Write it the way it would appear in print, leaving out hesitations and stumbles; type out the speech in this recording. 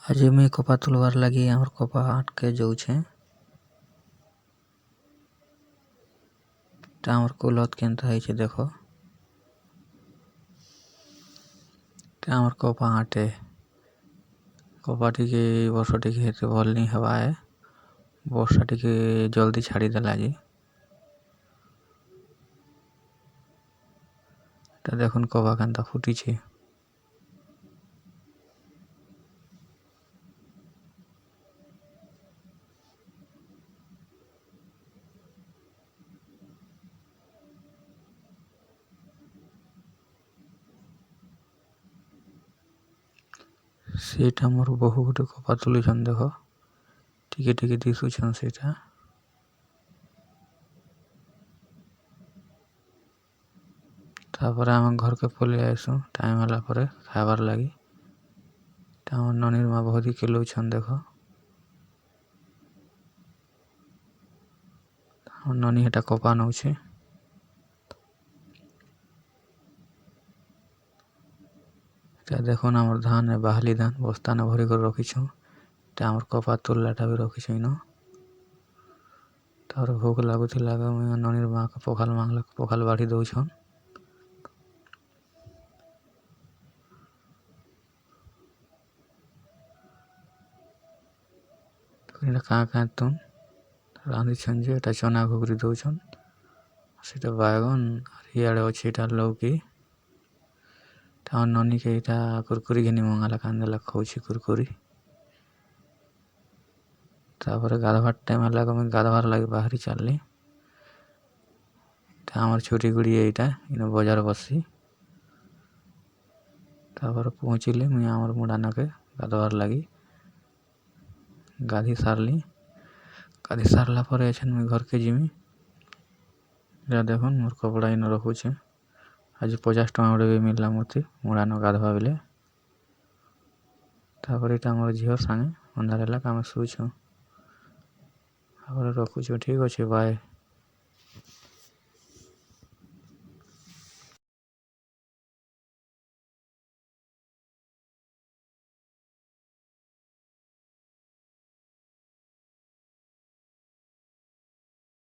आज मुई कपा तुलवार लगी आमर कपा आटके जाऊछे। आमर कुलत केनता होइछे देखो आमर कपा आटे कपा टिके वर्ष टिके हेते भल नी हवाए वर्षा टिके जल्दी छाड़ी देला जी देखुन कपा केनता फुटिछे। सेटा मोर बहु गुटे कपा तुलिछन देखो टिके टिके दिशुछन सेटा तापरे आम घर के पलि आइसु टाइम होला परे खाइबार लागी आमर ननीर मा भौजी के लौछन देखो आमर ननी हेटा कपा नौछे। देखुन आमर धान बाहली धान बस्ता ने भरी कर रखिछु आमर कपा तुललाटा भी रखिछु इनो तार भोक लागुथिला ननीर मा के पखाल मांगला पखाल बाढ़ी दौछन। का तुन रांधिछन जे एटा चना घुगरी दौछन सेटा बायगन इयाड़े अछि एटा लौकी आमर ननी के इटा कुरकुरी घिनी मंगाला कांदेला खाउछि कुरकुरी तापरे गाधवार टाइम होला मुई गाधवार लागी बाहरी चलली आमर छोटी गुड़िया इटा इनो बजार बसी तापरे पहुँचिली मुई आमर मुडाना के गाधवार लागी गाधी सारली गाधी सारला परे एछन मुई घर के जिमी देखुन मोर कपड़ा इनो रखुछे आज 50 टका गुटे भी मिलला मते मुडानो गाधवा बेले तापरे इटा मोर झियर संगे अंधार होला आमे सुइछु तापरे रखुछु ठीक अछि बाय।